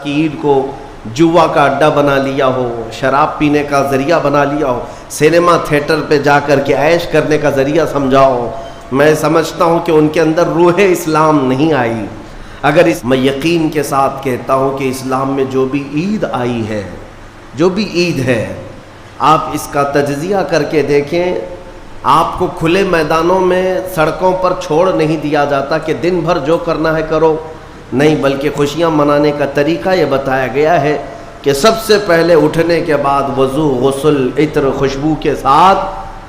کی عید کو جوا کا اڈا بنا لیا ہو، شراب پینے کا ذریعہ بنا لیا ہو، سینما تھیٹر پہ جا کر کے عیش کرنے کا ذریعہ سمجھا ہو، میں سمجھتا ہوں کہ ان کے اندر روح اسلام نہیں آئی۔ اگر میں یقین کے ساتھ کہتا ہوں کہ اسلام میں جو بھی عید آئی ہے، جو بھی عید ہے، آپ اس کا تجزیہ کر کے دیکھیں، آپ کو کھلے میدانوں میں سڑکوں پر چھوڑ نہیں دیا جاتا کہ دن بھر جو کرنا ہے کرو، نہیں، بلکہ خوشیاں منانے کا طریقہ یہ بتایا گیا ہے کہ سب سے پہلے اٹھنے کے بعد وضو، غسل، عطر، خوشبو کے ساتھ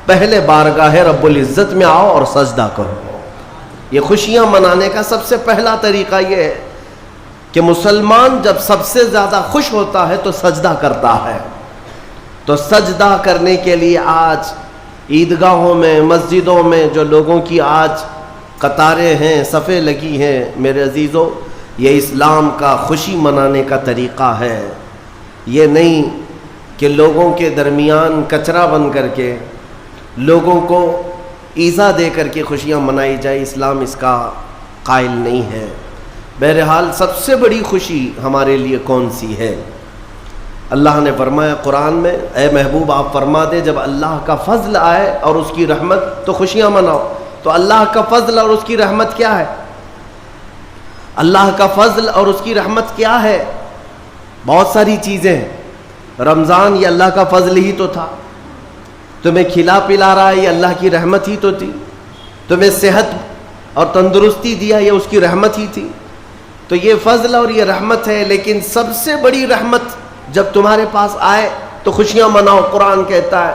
پہلے بارگاہ رب العزت میں آؤ اور سجدہ کرو۔ یہ خوشیاں منانے کا سب سے پہلا طریقہ یہ ہے کہ مسلمان جب سب سے زیادہ خوش ہوتا ہے تو سجدہ کرتا ہے۔ تو سجدہ کرنے کے لیے آج عیدگاہوں میں، مسجدوں میں جو لوگوں کی آج قطاریں ہیں، صفیں لگی ہیں، میرے عزیزو، یہ اسلام کا خوشی منانے کا طریقہ ہے۔ یہ نہیں کہ لوگوں کے درمیان کچرا بن کر کے لوگوں کو ایذا دے کر کے خوشیاں منائی جائے، اسلام اس کا قائل نہیں ہے۔ بہرحال سب سے بڑی خوشی ہمارے لیے کون سی ہے؟ اللہ نے فرمایا قرآن میں، اے محبوب آپ فرما دے جب اللہ کا فضل آئے اور اس کی رحمت تو خوشیاں مناؤ۔ تو اللہ کا فضل اور اس کی رحمت کیا ہے؟ اللہ کا فضل اور اس کی رحمت کیا ہے؟ بہت ساری چیزیں ہیں۔ رمضان یہ اللہ کا فضل ہی تو تھا، تمہیں کھلا پلا رہا ہے یہ اللہ کی رحمت ہی تو تھی، تمہیں صحت اور تندرستی دیا یہ اس کی رحمت ہی تھی۔ تو یہ فضل اور یہ رحمت ہے، لیکن سب سے بڑی رحمت جب تمہارے پاس آئے تو خوشیاں مناؤ۔ قرآن کہتا ہے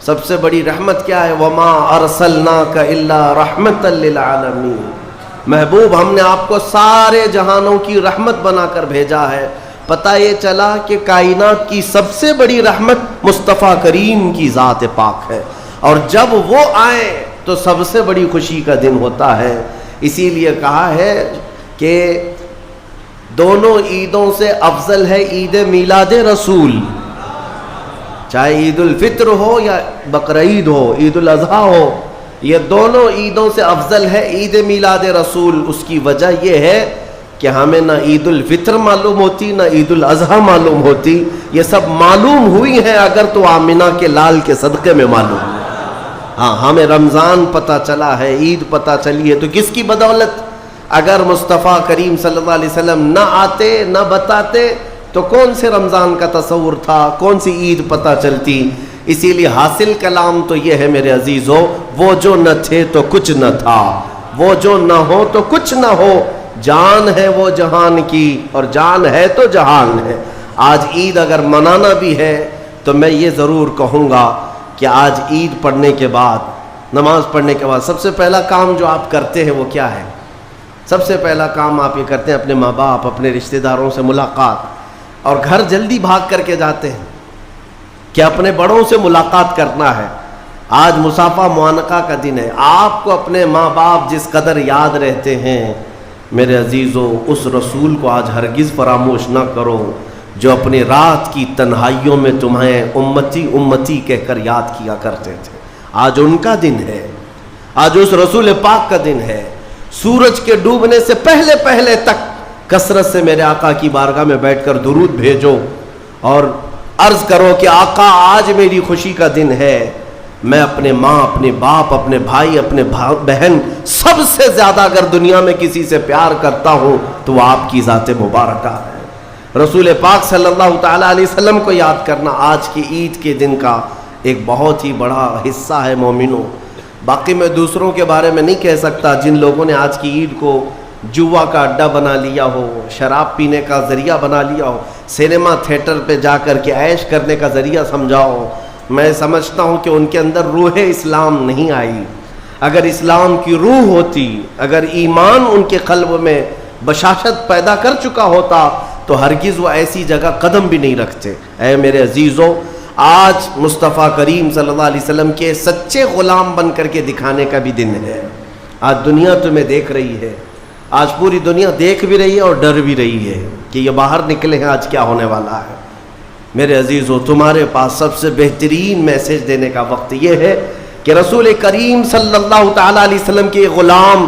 سب سے بڑی رحمت کیا ہے؟ وَمَا أَرْسَلْنَاكَ إِلَّا رَحْمَةً لِّلْعَالَمِينَ، محبوب ہم نے آپ کو سارے جہانوں کی رحمت بنا کر بھیجا ہے۔ پتہ یہ چلا کہ کائنات کی سب سے بڑی رحمت مصطفیٰ کریم کی ذات پاک ہے، اور جب وہ آئے تو سب سے بڑی خوشی کا دن ہوتا ہے۔ اسی لیے کہا ہے کہ دونوں عیدوں سے افضل ہے عید میلاد رسول، چاہے عید الفطر ہو یا بقرعید ہو، عید الاضحیٰ ہو، یہ دونوں عیدوں سے افضل ہے عید میلاد رسول۔ اس کی وجہ یہ ہے کہ ہمیں نہ عید الفطر معلوم ہوتی نہ عید الاضحیٰ معلوم ہوتی، یہ سب معلوم ہوئی ہیں اگر تو آمنہ کے لال کے صدقے میں معلوم ہے۔ ہاں، ہمیں رمضان پتہ چلا ہے، عید پتہ چلی ہے، تو کس کی بدولت؟ اگر مصطفیٰ کریم صلی اللہ علیہ وسلم نہ آتے نہ بتاتے تو کون سے رمضان کا تصور تھا، کون سی عید پتہ چلتی؟ اسی لیے حاصل کلام تو یہ ہے میرے عزیزو، وہ جو نہ تھے تو کچھ نہ تھا، وہ جو نہ ہو تو کچھ نہ ہو، جان ہے وہ جہان کی اور جان ہے تو جہان ہے۔ آج عید اگر منانا بھی ہے تو میں یہ ضرور کہوں گا کہ آج عید پڑھنے کے بعد، نماز پڑھنے کے بعد سب سے پہلا کام جو آپ کرتے ہیں وہ کیا ہے؟ سب سے پہلا کام آپ یہ کرتے ہیں اپنے ماں باپ، اپنے رشتہ داروں سے ملاقات، اور گھر جلدی بھاگ کر کے جاتے ہیں کہ اپنے بڑوں سے ملاقات کرنا ہے۔ آج مصافحہ معانقہ کا دن ہے، آپ کو اپنے ماں باپ جس قدر یاد رہتے ہیں، میرے عزیزو اس رسول کو آج ہرگز فراموش نہ کرو جو اپنی رات کی تنہائیوں میں تمہیں امتی امتی کہہ کر یاد کیا کرتے تھے۔ آج ان کا دن ہے، آج اس رسول پاک کا دن ہے۔ سورج کے ڈوبنے سے پہلے پہلے تک کثرت سے میرے آقا کی بارگاہ میں بیٹھ کر درود بھیجو اور عرض کرو کہ آقا آج میری خوشی کا دن ہے، میں اپنے ماں، اپنے باپ، اپنے بھائی، اپنے بہن، سب سے زیادہ اگر دنیا میں کسی سے پیار کرتا ہوں تو وہ آپ کی ذات مبارکہ ہے۔ رسول پاک صلی اللہ تعالیٰ علیہ وسلم کو یاد کرنا آج کی عید کے دن کا ایک بہت ہی بڑا حصہ ہے مومنوں۔ باقی میں دوسروں کے بارے میں نہیں کہہ سکتا جن لوگوں نے آج کی عید کو جوا کا اڈا بنا لیا ہو، شراب پینے کا ذریعہ بنا لیا ہو، سینما تھیٹر پہ جا کر کے عیش کرنے کا ذریعہ سمجھا ہو، میں سمجھتا ہوں کہ ان کے اندر روح اسلام نہیں آئی۔ اگر اسلام کی روح ہوتی، اگر ایمان ان کے قلب میں بشاشت پیدا کر چکا ہوتا تو ہرگز وہ ایسی جگہ قدم بھی نہیں رکھتے۔ اے میرے عزیزو، آج مصطفیٰ کریم صلی اللہ علیہ وسلم کے سچے غلام بن کر کے دکھانے کا بھی دن ہے۔ آج دنیا تمہیں دیکھ رہی ہے، آج پوری دنیا دیکھ بھی رہی ہے اور ڈر بھی رہی ہے کہ یہ باہر نکلے ہیں آج کیا ہونے والا ہے۔ میرے عزیزو، تمہارے پاس سب سے بہترین میسج دینے کا وقت یہ ہے کہ رسول کریم صلی اللہ تعالیٰ علیہ وسلم کے غلام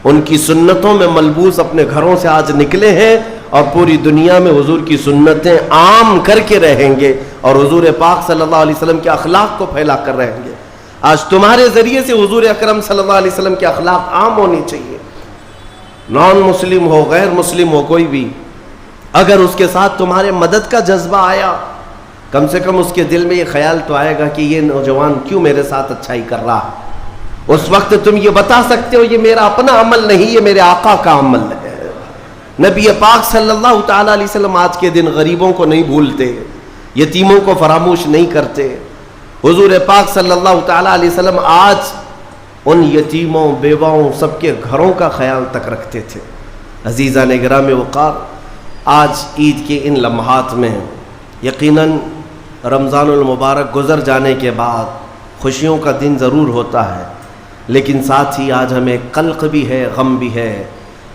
ان کی سنتوں میں ملبوس اپنے گھروں سے آج نکلے ہیں اور پوری دنیا میں حضور کی سنتیں عام کر کے رہیں گے اور حضور پاک صلی اللہ علیہ وسلم کے اخلاق کو پھیلا کر رہیں گے۔ آج تمہارے ذریعے سے حضور اکرم صلی اللہ علیہ وسلم کے اخلاق عام ہونے چاہیے، نان مسلم ہو غیر مسلم ہو کوئی بھی، اگر اس کے ساتھ تمہارے مدد کا جذبہ آیا، کم سے کم اس کے دل میں یہ خیال تو آئے گا کہ یہ نوجوان کیوں میرے ساتھ اچھائی کر رہا ہے۔ اس وقت تم یہ بتا سکتے ہو یہ میرا اپنا عمل نہیں، یہ میرے آقا کا عمل ہے۔ نبی پاک صلی اللہ تعالیٰ علیہ وسلم آج کے دن غریبوں کو نہیں بھولتے، یتیموں کو فراموش نہیں کرتے۔ حضور پاک صلی اللہ تعالیٰ علیہ وسلم آج ان یتیموں بیواؤں سب کے گھروں کا خیال تک رکھتے تھے۔ عزیزان گرامی وقار، آج عید کے ان لمحات میں یقیناً رمضان المبارک گزر جانے کے بعد خوشیوں کا دن ضرور ہوتا ہے، لیکن ساتھ ہی آج ہمیں قلق بھی ہے، غم بھی ہے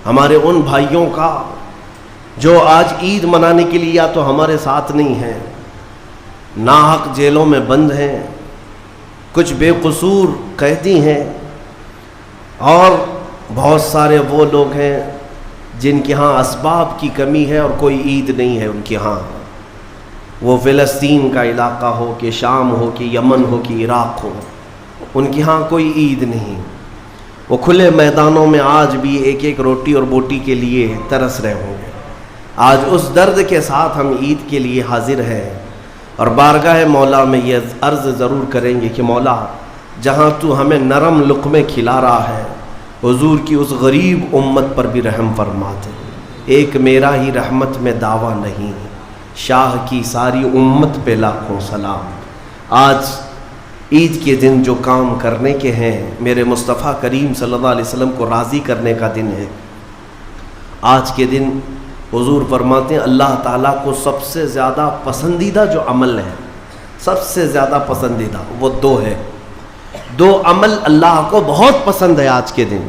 ہمارے ان بھائیوں کا جو آج عید منانے کے لیے یا تو ہمارے ساتھ نہیں ہیں، ناحق جیلوں میں بند ہیں، کچھ بے قصور قیدی ہیں، اور بہت سارے وہ لوگ ہیں جن کے ہاں اسباب کی کمی ہے اور کوئی عید نہیں ہے ان کے ہاں۔ وہ فلسطین کا علاقہ ہو کہ شام ہو کہ یمن ہو کہ عراق ہو، ان کے ہاں کوئی عید نہیں۔ وہ کھلے میدانوں میں آج بھی ایک ایک روٹی اور بوٹی کے لیے ترس رہے ہوں گے۔ آج اس درد کے ساتھ ہم عید کے لیے حاضر ہیں اور بارگاہ مولا میں یہ عرض ضرور کریں گے کہ مولا، جہاں تو ہمیں نرم لقمے کھلا رہا ہے، حضور کی اس غریب امت پر بھی رحم فرما دے۔ ایک میرا ہی رحمت میں دعویٰ نہیں، شاہ کی ساری امت پہ لاکھوں سلام۔ آج عید کے دن جو کام کرنے کے ہیں، میرے مصطفیٰ کریم صلی اللہ علیہ وسلم کو راضی کرنے کا دن ہے۔ آج کے دن حضور فرماتے ہیں اللہ تعالیٰ کو سب سے زیادہ پسندیدہ جو عمل ہے، سب سے زیادہ پسندیدہ وہ دو ہے، دو عمل اللہ کو بہت پسند ہے آج کے دن۔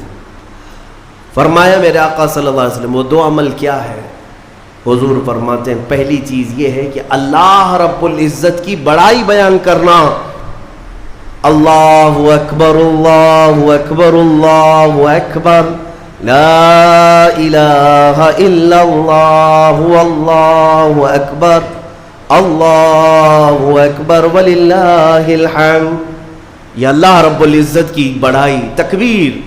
فرمایا میرے آقا صلی اللہ علیہ وسلم وہ دو عمل کیا ہے؟ حضور فرماتے ہیں پہلی چیز یہ ہے کہ اللہ رب العزت کی بڑائی بیان کرنا۔ اللہ اکبر اللہ اکبر اللہ اکبر، لا الہ الا اللہ اللہ اکبر اللہ اکبر وللہ الحمد۔ یہ اللہ رب العزت کی بڑائی، تکبیر،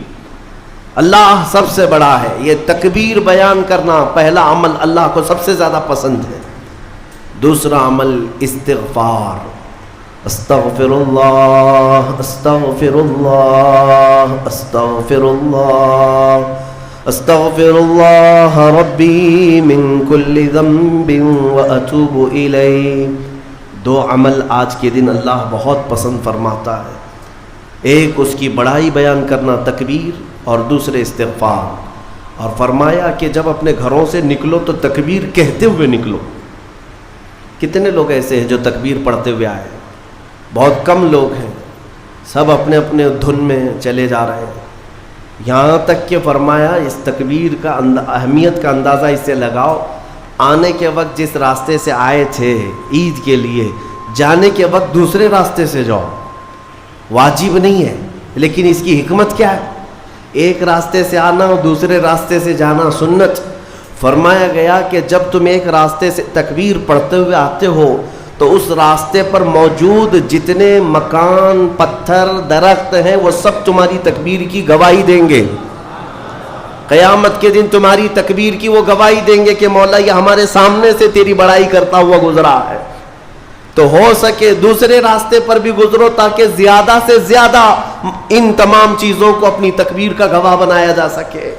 اللہ سب سے بڑا ہے، یہ تکبیر بیان کرنا پہلا عمل اللہ کو سب سے زیادہ پسند ہے۔ دوسرا عمل استغفار، استغفر اللہ استغفر اللہ استغفر اللہ استغفر اللہ ربی من کل ذنب واتوب الیہ۔ دو عمل آج کے دن اللہ بہت پسند فرماتا ہے، ایک اس کی بڑائی بیان کرنا تکبیر، اور دوسرے استغفار۔ اور فرمایا کہ جب اپنے گھروں سے نکلو تو تکبیر کہتے ہوئے نکلو۔ کتنے لوگ ایسے ہیں جو تکبیر پڑھتے ہوئے آئے؟ بہت کم لوگ ہیں، سب اپنے اپنے دھن میں چلے جا رہے ہیں۔ یہاں تک کہ فرمایا اس تکبیر کا اہمیت کا اندازہ اس سے لگاؤ، آنے کے وقت جس راستے سے آئے تھے عید کے لیے، جانے کے وقت دوسرے راستے سے جاؤ، واجب نہیں ہے، لیکن اس کی حکمت کیا ہے؟ ایک راستے سے آنا اور دوسرے راستے سے جانا سنت۔ فرمایا گیا کہ جب تم ایک راستے سے تکبیر پڑھتے ہوئے آتے ہو تو اس راستے پر موجود جتنے مکان، پتھر، درخت ہیں وہ سب تمہاری تکبیر کی گواہی دیں گے۔ قیامت کے دن تمہاری تکبیر کی وہ گواہی دیں گے کہ مولا یہ ہمارے سامنے سے تیری بڑائی کرتا ہوا گزرا ہے۔ تو ہو سکے دوسرے راستے پر بھی گزرو تاکہ زیادہ سے زیادہ ان تمام چیزوں کو اپنی تکبیر کا گواہ بنایا جا سکے۔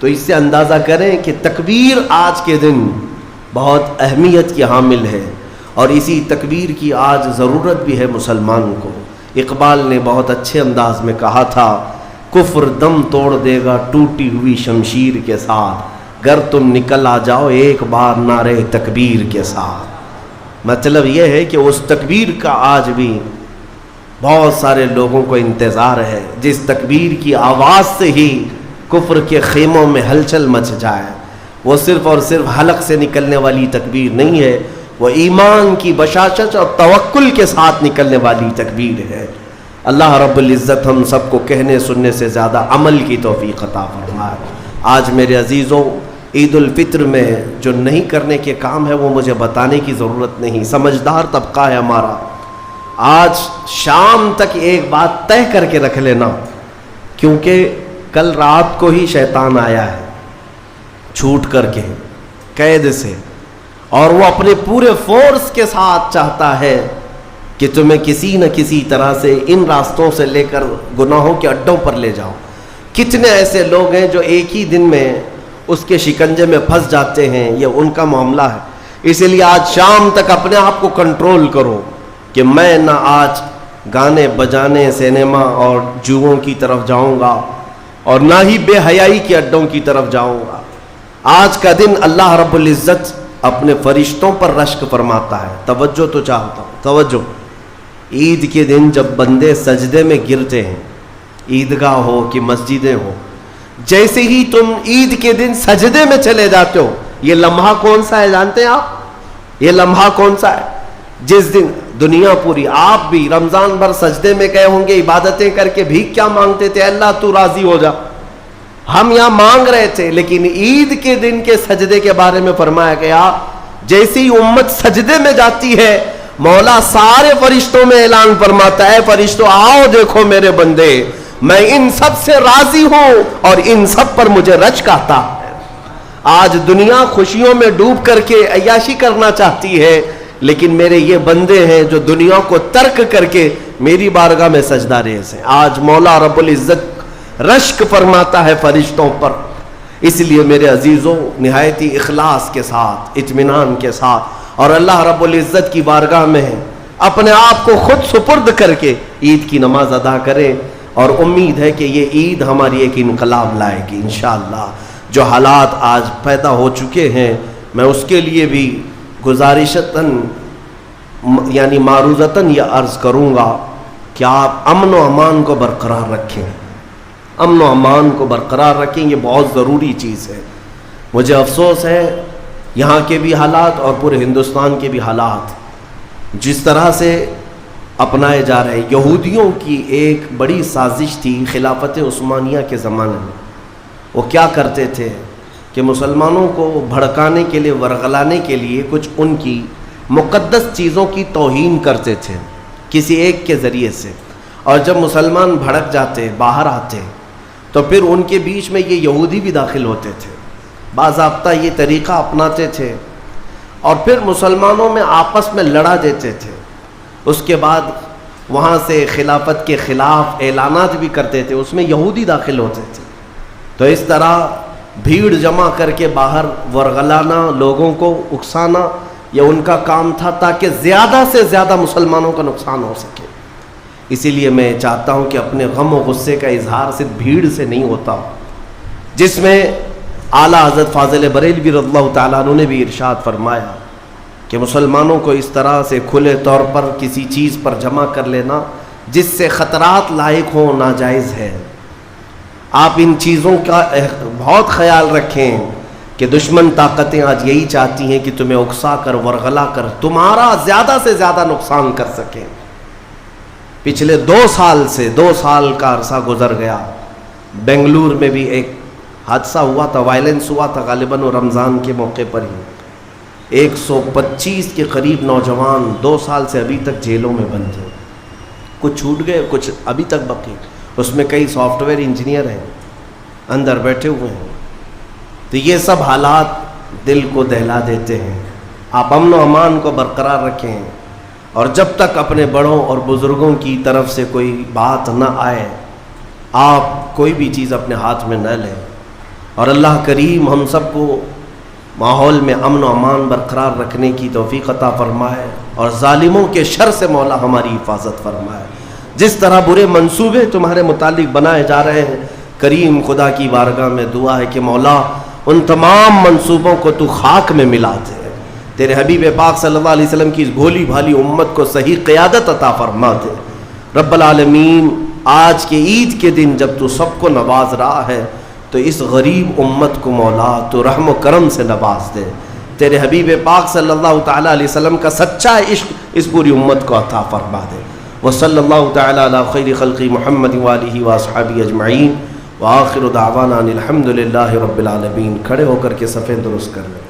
تو اس سے اندازہ کریں کہ تکبیر آج کے دن بہت اہمیت کی حامل ہے، اور اسی تکبیر کی آج ضرورت بھی ہے مسلمان کو۔ اقبال نے بہت اچھے انداز میں کہا تھا، کفر دم توڑ دے گا ٹوٹی ہوئی شمشیر کے ساتھ، گر تم نکل آ جاؤ ایک بار نعرے تکبیر کے ساتھ۔ مطلب یہ ہے کہ اس تکبیر کا آج بھی بہت سارے لوگوں کو انتظار ہے، جس تکبیر کی آواز سے ہی کفر کے خیموں میں ہلچل مچ جائے۔ وہ صرف اور صرف حلق سے نکلنے والی تکبیر نہیں ہے، وہ ایمان کی بشاشت اور توکل کے ساتھ نکلنے والی تکبیر ہے۔ اللہ رب العزت ہم سب کو کہنے سننے سے زیادہ عمل کی توفیق عطا فرمائے۔ آج میرے عزیزوں، عید الفطر میں جو نہیں کرنے کے کام ہے وہ مجھے بتانے کی ضرورت نہیں، سمجھدار طبقہ ہے ہمارا۔ آج شام تک ایک بات طے کر کے رکھ لینا، کیونکہ کل رات کو ہی شیطان آیا ہے چھوٹ کر کے قید سے، اور وہ اپنے پورے فورس کے ساتھ چاہتا ہے کہ تمہیں کسی نہ کسی طرح سے ان راستوں سے لے کر گناہوں کے اڈوں پر لے جاؤ۔ کتنے ایسے لوگ ہیں جو ایک ہی دن میں اس کے شکنجے میں پھنس جاتے ہیں، یہ ان کا معاملہ ہے۔ اسی لیے آج شام تک اپنے آپ کو کنٹرول کرو کہ میں نہ آج گانے بجانے، سینما اور جوؤں کی طرف جاؤں گا، اور نہ ہی بے حیائی کے اڈوں کی طرف جاؤں گا۔ آج کا دن اللہ رب العزت اپنے فرشتوں پر رشک فرماتا ہے۔ توجہ تو چاہتا ہوں، توجہ۔ عید کے دن جب بندے سجدے میں گرتے ہیں، عیدگاہ ہو کہ مسجدیں ہو، جیسے ہی تم عید کے دن سجدے میں چلے جاتے ہو، یہ لمحہ کون سا ہے جانتے ہیں آپ؟ یہ لمحہ کون سا ہے؟ جس دن دنیا پوری، آپ بھی رمضان بھر سجدے میں گئے ہوں گے، عبادتیں کر کے بھیک کیا مانگتے تھے؟ اللہ تو راضی ہو جا۔ ہم یہاں مانگ رہے تھے، لیکن عید کے دن کے سجدے کے بارے میں فرمایا گیا جیسی امت سجدے میں جاتی ہے، مولا سارے فرشتوں میں اعلان فرماتا ہے، فرشتوں آؤ دیکھو میرے بندے، میں ان سب سے راضی ہوں اور ان سب پر مجھے رشک آتا ہے۔ آج دنیا خوشیوں میں ڈوب کر کے عیاشی کرنا چاہتی ہے، لیکن میرے یہ بندے ہیں جو دنیا کو ترک کر کے میری بارگاہ میں سجدہ ریز ہیں۔ آج مولا رب العزت رشک فرماتا ہے فرشتوں پر۔ اس لیے میرے عزیزوں، نہایت ہی اخلاص کے ساتھ، اطمینان کے ساتھ، اور اللہ رب العزت کی بارگاہ میں اپنے آپ کو خود سپرد کر کے عید کی نماز ادا کریں، اور امید ہے کہ یہ عید ہماری ایک انقلاب لائے گی انشاءاللہ۔ جو حالات آج پیدا ہو چکے ہیں، میں اس کے لیے بھی گزارشتاً یعنی معروضتاً یہ عرض کروں گا کہ آپ امن و امان کو برقرار رکھیں، امن و امان کو برقرار رکھیں، یہ بہت ضروری چیز ہے۔ مجھے افسوس ہے یہاں کے بھی حالات اور پورے ہندوستان کے بھی حالات جس طرح سے اپنائے جا رہے ہیں۔ یہودیوں کی ایک بڑی سازش تھی خلافت عثمانیہ کے زمانے میں۔ وہ کیا کرتے تھے کہ مسلمانوں کو بھڑکانے کے لیے، ورغلانے کے لیے کچھ ان کی مقدس چیزوں کی توہین کرتے تھے کسی ایک کے ذریعے سے، اور جب مسلمان بھڑک جاتے، باہر آتے، تو پھر ان کے بیچ میں یہ یہودی بھی داخل ہوتے تھے، باضابطہ یہ طریقہ اپناتے تھے، اور پھر مسلمانوں میں آپس میں لڑا دیتے تھے۔ اس کے بعد وہاں سے خلافت کے خلاف اعلانات بھی کرتے تھے، اس میں یہودی داخل ہوتے تھے۔ تو اس طرح بھیڑ جمع کر کے باہر ورغلانا، لوگوں کو اکسانا، یہ ان کا کام تھا تاکہ زیادہ سے زیادہ مسلمانوں کا نقصان ہو سکے۔ اسی لیے میں چاہتا ہوں کہ اپنے غم و غصے کا اظہار صرف بھیڑ سے نہیں ہوتا، جس میں اعلیٰ حضرت فاضل بریلوی رضی اللہ تعالیٰ عنہ نے بھی ارشاد فرمایا کہ مسلمانوں کو اس طرح سے کھلے طور پر کسی چیز پر جمع کر لینا جس سے خطرات لاحق ہوں ناجائز ہے۔ آپ ان چیزوں کا بہت خیال رکھیں کہ دشمن طاقتیں آج یہی چاہتی ہیں کہ تمہیں اکسا کر، ورغلا کر تمہارا زیادہ سے زیادہ نقصان کر سکیں۔ پچھلے 2 سال کا عرصہ گزر گیا، بنگلور میں بھی ایک حادثہ ہوا تھا، وائلنس ہوا تھا، غالباً رمضان کے موقع پر ہی 125 کے قریب نوجوان 2 سال سے ابھی تک جیلوں میں بند ہیں، کچھ چھوٹ گئے، کچھ ابھی تک باقی، اس میں کئی سافٹ ویئر انجینئر ہیں اندر بیٹھے ہوئے ہیں۔ تو یہ سب حالات دل کو دہلا دیتے ہیں۔ آپ امن و امان کو برقرار رکھیں، اور جب تک اپنے بڑوں اور بزرگوں کی طرف سے کوئی بات نہ آئے، آپ کوئی بھی چیز اپنے ہاتھ میں نہ لیں، اور اللہ کریم ہم سب کو ماحول میں امن و امان برقرار رکھنے کی توفیق عطا فرمائے، اور ظالموں کے شر سے مولا ہماری حفاظت فرمائے۔ جس طرح برے منصوبے تمہارے متعلق بنائے جا رہے ہیں، کریم خدا کی بارگاہ میں دعا ہے کہ مولا ان تمام منصوبوں کو تو خاک میں ملا دے، تیرے حبیب پاک صلی اللہ علیہ وسلم کی اس بھولی بھالی امت کو صحیح قیادت عطا فرما دے۔ رب العالمین، آج کے عید کے دن جب تو سب کو نواز رہا ہے تو اس غریب امت کو مولا تو رحم و کرم سے نواز دے، تیرے حبیب پاک صلی اللہ تعالیٰ علیہ وسلم کا سچا عشق اس پوری امت کو عطا فرما دے۔ وصلی اللہ تعالیٰ علی خیر خلق محمد وآلہ واصحابہ اجمعین۔ وآخر دعوانا ان الحمد للہ رب العالمین۔ کھڑے ہو کر کے صفیں درست کر لیں۔